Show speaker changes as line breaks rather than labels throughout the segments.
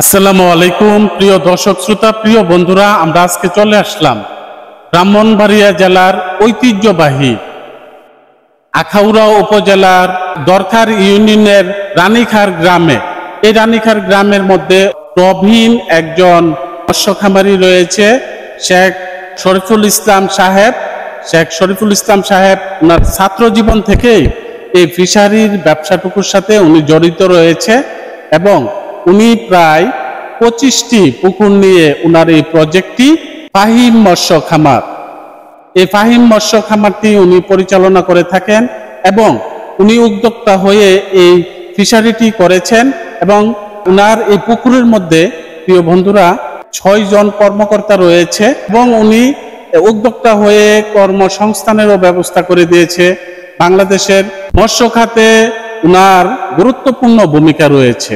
আসসালামু আলাইকুম প্রিয় দর্শক শ্রোতা, প্রিয় বন্ধুরা, আমরা আজকে চলে আসলাম ব্রাহ্মণবাড়িয়া জেলার ঐতিহ্যবাহী আখাউড়া উপজেলার দরখার ইউনিয়নের রানীখার গ্রামে। এই রানীখার গ্রামের মধ্যে প্রবীণ একজন মৎস্য খামারি রয়েছে, শেখ শরীফুল ইসলাম সাহেব। শেখ শরীফুল ইসলাম সাহেব ওনার ছাত্র জীবন থেকেই এই ফিশারির ব্যবসাটুকুর সাথে উনি জড়িত রয়েছে এবং উনি প্রায় 25টি পুকুর নিয়ে উনার এই প্রজেক্টটি ফাহিম মৎস্য খামার। এই ফাহিম মৎস্য খামারটি উনি পরিচালনা করে থাকেন এবং উনি উদ্যোক্তা হয়ে এই ফিশারিটি করেছেন এবং উনার এই পুকুরের মধ্যে প্রিয় বন্ধুরা 6 জন কর্মকর্তা রয়েছে এবং উনি উদ্যোক্তা হয়ে কর্মসংস্থানেরও ব্যবস্থা করে দিয়েছে। বাংলাদেশের মৎস্য খাতে উনার গুরুত্বপূর্ণ ভূমিকা রয়েছে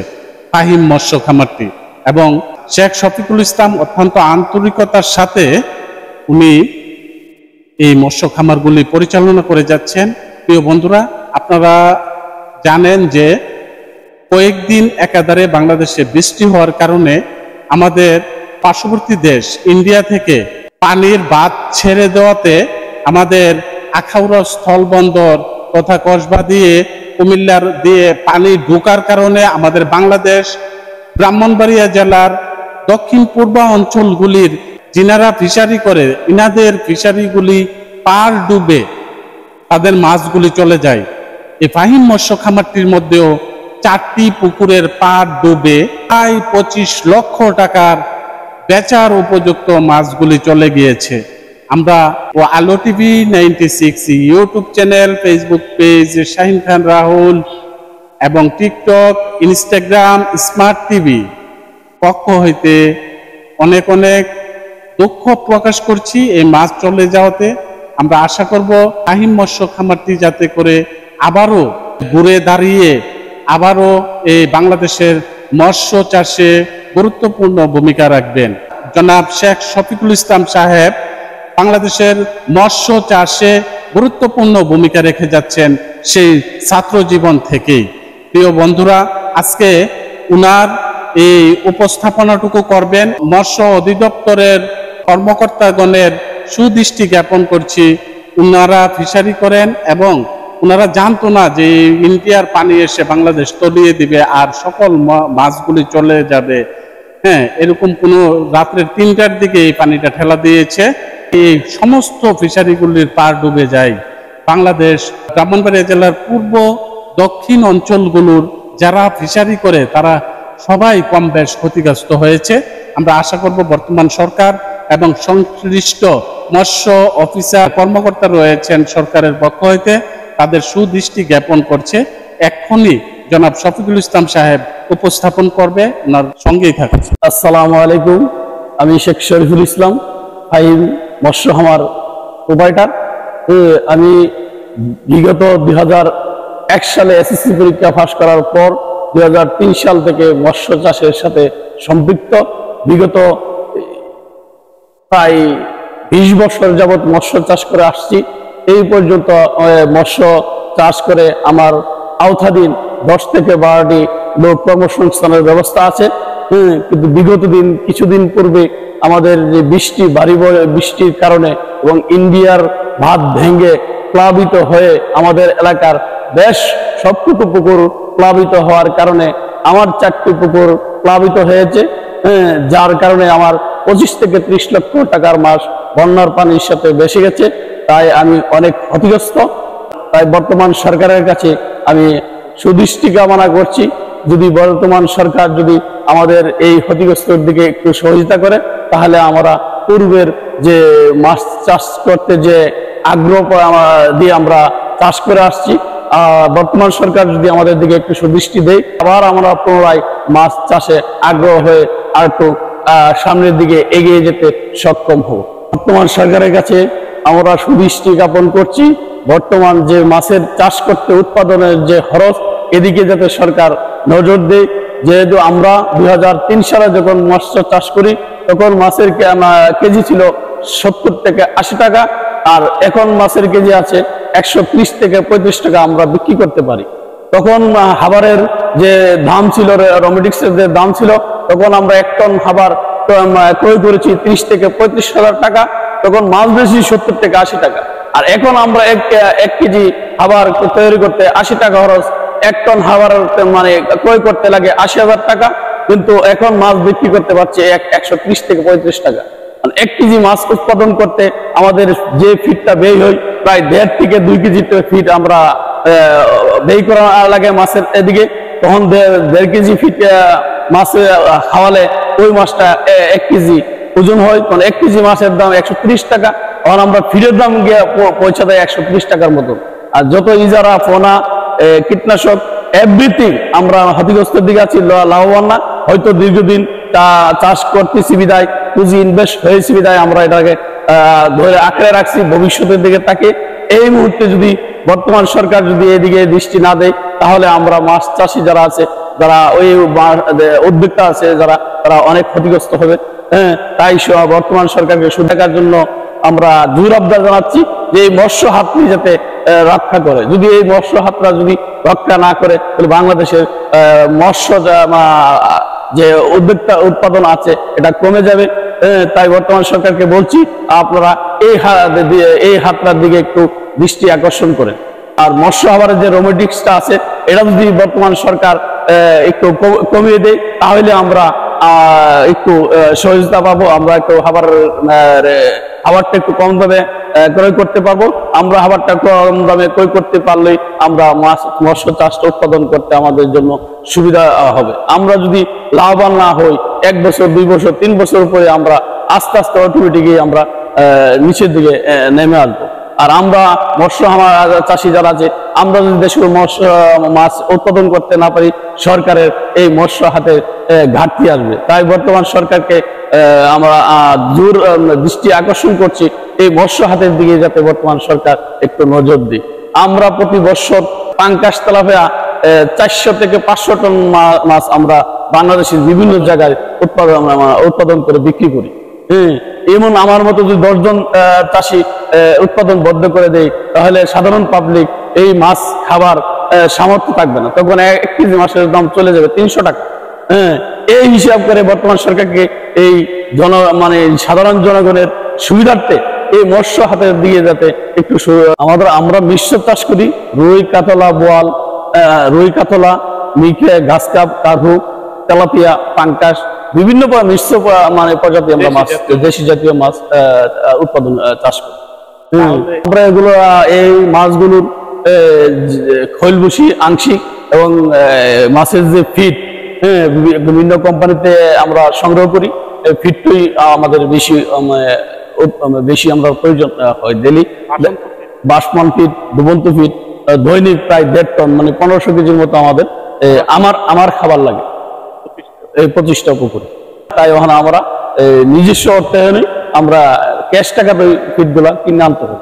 ফাহিম মৎস্য খামারটি এবং শেখ শফিকুল ইসলাম অত্যন্ত আন্তরিকতার সাথে উনি এই মৎস্য খামারগুলি পরিচালনা করে যাচ্ছেন। প্রিয় বন্ধুরা, আপনারা জানেন যে কয়েকদিন একাধারে বাংলাদেশে বৃষ্টি হওয়ার কারণে আমাদের পার্শ্ববর্তী দেশ ইন্ডিয়া থেকে পানির বাঁধ ছেড়ে দেওয়াতে আমাদের আখাউড়া স্থলবন্দর তথা কসবা দিয়ে কুমিল্লার দিয়ে পানি ঢোকার কারণে আমাদের বাংলাদেশ ব্রাহ্মণবাড়িয়া জেলার দক্ষিণ পূর্ব অঞ্চলগুলির যিনারা ফিশারি করে ইনাদের ফিশারিগুলি পার ডুবে তাদের মাছগুলি চলে যায়। এই ফাহিম মৎস্য খামারটির মধ্যেও 4টি পুকুরের পার ডুবে প্রায় 25 লক্ষ টাকার বেচার উপযুক্ত মাছগুলি চলে গিয়েছে। আমরা Alo TV 96 YouTube channel, Facebook page, Shahin Khan Rahul এবং টিকটক, ইনস্টাগ্রাম, স্মার্ট টিভি পক্ষ হইতে অনেক অনেক দুঃখ প্রকাশ করছি এই মাছ চলে যাওয়াতে। আমরা আশা করব ফাহিম মৎস্য খামারটি যাতে করে আবারও ঘুরে দাঁড়িয়ে আবারও এই বাংলাদেশের মৎস্য চাষে গুরুত্বপূর্ণ ভূমিকা রাখবেন। জনাব শেখ শফিকুল ইসলাম সাহেব বাংলাদেশের মৎস্য চাষে গুরুত্বপূর্ণ ভূমিকা রেখে যাচ্ছেন সেই ছাত্র জীবন থেকেই। প্রিয় বন্ধুরা, আজকে উনার এই উপস্থাপনাটুকু করবেন মৎস্য অধিদপ্তরের কর্মকর্তাগণের সুদৃষ্টি জ্ঞাপন করছি। উনারা ফিশারি করেন এবং উনারা জানতো না যে ইন্ডিয়ার পানি এসে বাংলাদেশ তলিয়ে দিবে আর সকল মাছগুলি চলে যাবে। এরকম কোনো রাত্রের 3টার দিকে এই পানিটা ঠেলা দিয়েছে, এই সমস্ত ফিশারিগুলির পার ডুবে যায়। বাংলাদেশ ব্রাহ্মণবাড়িয়া জেলার পূর্ব দক্ষিণ অঞ্চলগুলোর যারা ফিশারি করে তারা সবাই কম বেশ ক্ষতিগ্রস্ত হয়েছে। আমরা আশা করব বর্তমান সরকার এবং সংশ্লিষ্ট মৎস্য অফিসার কর্মকর্তা রয়েছেন সরকারের পক্ষ হইতে তাদের সুদৃষ্টি জ্ঞাপন করছে। এক্ষুনি জনাব শফিকুল ইসলাম সাহেব উপস্থাপন করবে, ওনার সঙ্গেই থাকছে।
আসসালামু আলাইকুম, আমি শেখ শরীফুল ইসলাম, ফাহিম মৎস্য খামার প্রোপাইটার। আমি বিগত 2001 সালে এসএসসি পরীক্ষা পাস করার পর 2003 সাল থেকে মৎস্য চাষের সাথে সম্পৃক্ত। বিগত প্রায় 20 বছর যাবৎ মৎস্য চাষ করে আসছি। এই পর্যন্ত মৎস্য চাষ করে আমার আওতাধীন 10 থেকে 12টি লোক কর্মসংস্থানের ব্যবস্থা আছে। কিন্তু বিগত কিছুদিন পূর্বে আমাদের যে ভারী বৃষ্টির কারণে এবং ইন্ডিয়ার বাঁধ ভেঙে প্লাবিত হয়ে আমাদের এলাকার বেশ সবটুকু পুকুর প্লাবিত হওয়ার কারণে আমার 4টি পুকুর প্লাবিত হয়েছে, যার কারণে আমার 25 থেকে 30 লক্ষ টাকার মাছ বন্যার পানির সাথে ভেসে গেছে। তাই আমি অনেক ক্ষতিগ্রস্ত। তাই বর্তমান সরকারের কাছে আমি সুদৃষ্টি কামনা করছি, যদি বর্তমান সরকার যদি আমাদের এই ক্ষতিগ্রস্তর দিকে একটু সহযোগিতা করে তাহলে আমরা পূর্বের যে মাছ চাষ করতে যে আগ্রহ দিয়ে আমরা চাষ করে আসছি, বর্তমান সরকার যদি আমাদের দিকে একটু সুদৃষ্টি দেয় আবার আমরা পুনরায় মাছ চাষে আগ্রহ হয়ে আর একটু সামনের দিকে এগিয়ে যেতে সক্ষম হব। বর্তমান সরকারের কাছে আমরা সুদৃষ্টি জ্ঞাপন করছি, বর্তমান যে মাছের চাষ করতে উৎপাদনের যে খরচ এদিকে যাতে সরকার নজর দেয়। যেহেতু আমরা 2003 সালে যখন মৎস্য চাষ করি তখন মাছের কেজি ছিল 70 থেকে 80 টাকা, আর এখন মাছের কেজি আছে 130 থেকে 35 টাকা আমরা বিক্রি করতে পারি। তখন খাবারের যে দাম ছিল, রমেটিক্সের যে দাম ছিল তখন আমরা 1 টন খাবার ক্রয় করেছি 30 থেকে 35,000 টাকা, তখন মাছ বেশি 70 থেকে 80 টাকা। আর এখন আমরা 1 কেজি খাবার তৈরি করতে 80 টাকা খরচ, 1 টন খাবার মানে ক্রয় করতে লাগে 80,000 টাকা, কিন্তু এখন মাছ বিক্রি করতে পারছি 130 থেকে 35 টাকা। 1 কেজি মাছ উৎপাদন করতে আমাদের যে ফিডটা ব্যয় হয় প্রায় 1.5 থেকে 2 কেজি ফিড আমরা ব্যয় করা লাগে মাছের এদিকে, তখন 1.5 কেজি ফিড মাছ খাওয়ালে ওই মাছটা 1 কেজি ওজন হয়, তখন 1 কেজি মাছের দাম 130 টাকা, তখন আমরা ফিডের দাম গিয়ে পৌঁছা দেয় 130 টাকার মতো। আর যত ইজারা, পোনা, কীটনাশক এভরিথিং আমরা ক্ষতিগ্রস্তের দিকে আছি, লাভবান না। হয়তো দীর্ঘদিন চাষ করতেছি বিদায়, পুঁজি ইনভেস্ট হয়েছে বিদায় আমরা এটাকে ধরে আঁকড়ে রাখছি ভবিষ্যতের দিকে তাকে। এই মুহূর্তে যদি বর্তমান সরকার যদি এদিকে দৃষ্টি না দেয়, তাহলে আমরা মাছ চাষি যারা আছে, যারা ওই উদ্যোক্তা আছে যারা, তারা অনেক ক্ষতিগ্রস্ত হবে। তাই বর্তমান সরকারকে সুদেখার জন্য আমরা জোর আবদার জানাচ্ছি যে এই মৎস্য হাতটি যাতে রক্ষা করে। যদি এই মৎস্য হাতটা যদি রক্ষা না করে, তাহলে বাংলাদেশের মৎস্য যে উৎপাদন আছে এটা কমে যাবে। তাই বর্তমান সরকারকে বলছি, আপনারা এই হাতটার দিকে একটু দৃষ্টি আকর্ষণ করেন। আর মৎস্য খাবারের যে রোবোটিক্সটা আছে, এটা যদি বর্তমান সরকার একটু কমিয়ে দেয়, তাহলে আমরা একটু সহযোগিতা পাবো, আমরা একটু খাবারটা একটু কম দামে ক্রয় করতে পারবো। আমরা খাবারটা কম দামে ক্রয় করতে পারলেই আমরা মৎস্য চাষটা উৎপাদন করতে আমাদের জন্য সুবিধা হবে। আমরা যদি লাভবান না হই, 1 বছর 2 বছর 3 বছর পরে আমরা আস্তে আস্তে অটোমেটিকই আমরা নিচের দিকে নেমে আসবো। আর আমরা মৎস্য চাষি যারা আছে, আমরা যদি দেশের মাছ উৎপাদন করতে না পারি, সরকারের এই মৎস্য হাতে ঘাটতি আসবে। তাই বর্তমান সরকারকে আমরা জোর দৃষ্টি আকর্ষণ করছি এই মৎস্য হাতের দিকে যাতে বর্তমান সরকার একটু নজর দিই। আমরা প্রতি বছর পাঙ্কাশ, তেলাপিয়া 400 থেকে 500 টন মাছ আমরা বাংলাদেশের বিভিন্ন জায়গায় উৎপাদন করে বিক্রি করি। এমন আমার মতো যদি 10 জন চাষি উৎপাদন বন্ধ করে দেয়, তাহলে সাধারণ পাবলিক এই মাছ খাবার সামর্থ্য থাকবে না, তখন 1 কেজি মাছের দাম চলে যাবে 300 টাকা। এই হিসাব করে বর্তমান সরকারকে এই সাধারণ জনগণের সুবিধার্থে এই মৎস্য হাতের দিকে যাতে একটু আমরা মিশ্র চাষ করি, রুই, কাতলা, বোয়াল, রুই, কাতলা, মিকে, ঘাসকাপ, কার্পু, তেলাপিয়া, পাঙ্কাশ, বিভিন্ন মিশ্র প্রজাতি আমরা মাছ, দেশি জাতীয় মাছ উৎপাদন চাষ করি। আমরা এগুলো এই মাছগুলোর খৈলবুসি আংশিক এবং মাছের যে ফিড বিভিন্ন কোম্পানিতে আমরা সংগ্রহ করি। ফিডটাই আমাদের বেশি আমরা প্রয়োজন হয়। ডেলি বাসমন ফিড, ডুবন্ত ফিড দৈনিক প্রায় 1.5 টন, 1500 কেজির মতো আমাদের আমার খাবার লাগে এই 25টা পুকুরে। তাই ওখানে আমরা নিজস্ব অর্থায়নে আমরা ক্যাশ টাকাতে ফিডগুলা কিনে আনতে হবে।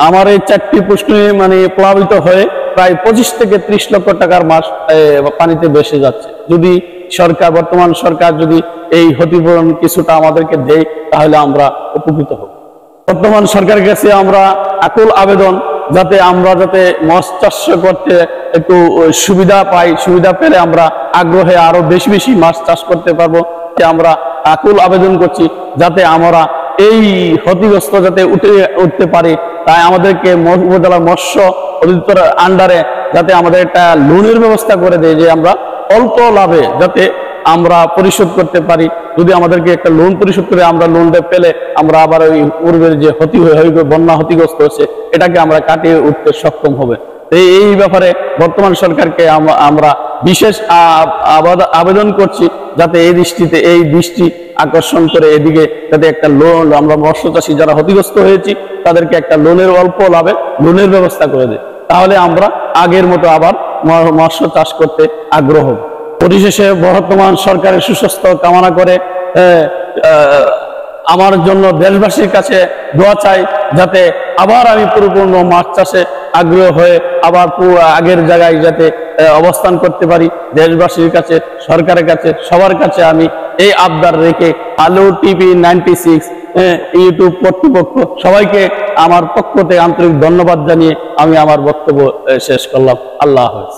আমার এই 4টি পুষ্করিণী প্লাবিত হয়ে প্রায় 25 থেকে 30 লক্ষ টাকার মাছ পানিতে ভেসে যাচ্ছে। যদি বর্তমান সরকার যদি এই ক্ষতিপূরণ কিছুটা আমাদেরকে দেয়, তাহলে আমরা উপকৃত হব। বর্তমান সরকারের কাছে আমরা আকুল আবেদন, যাতে মাছ চাষ করতে একটু সুবিধা পাই, সুবিধা পেলে আমরা আগ্রহে আরো বেশি মাছ চাষ করতে পারবো। আমরা আকুল আবেদন করছি যাতে আমরা এই ক্ষতিগ্রস্ত যাতে উঠতে পারি। তাই আমাদেরকে উপজেলা মৎস্য অধিদপ্তরের আন্ডারে যাতে আমাদের একটা লোনের ব্যবস্থা করে দেয়, যে আমরা অল্প লাভে যাতে আমরা পরিশোধ করতে পারি। যদি আমাদেরকে একটা লোন পরিশোধ করে আমরা লোনটা পেলে আমরা আবার ওই পূর্বের যে বন্যা ক্ষতিগ্রস্ত হচ্ছে এটাকে আমরা কাটিয়ে উঠতে সক্ষম হবে। এই ব্যাপারে বর্তমান সরকারকে আমরা বিশেষ আবেদন করছি, যাতে এই দৃষ্টি আকর্ষণ করে এদিকে যাতে একটা লোন, আমরা মৎস্য চাষী যারা ক্ষতিগ্রস্ত হয়েছি তাদেরকে একটা লোনের অল্প লাভে লোনের ব্যবস্থা করে দেয়, তাহলে আমরা আগের মতো আবার মৎস্য চাষ করতে আগ্রহ হব। পরিশেষে বর্তমান সরকারের সুস্বাস্থ্য কামনা করে আমার জন্য দেশবাসীর কাছে দোয়া চাই, যাতে আবার আমি পরিপূর্ণ মাছ চাষে আগ্রহ হয়ে আবার আগের জায়গায় যাতে অবস্থান করতে পারি। দেশবাসীর কাছে, সরকারের কাছে, সবার কাছে আমি এই আবদার রেখে আলো টিভি 96 ইউটিউব কর্তৃপক্ষ সবাইকে আমার পক্ষ থেকে আন্তরিক ধন্যবাদ জানিয়ে আমি আমার বক্তব্য শেষ করলাম। আল্লাহ হাফেজ।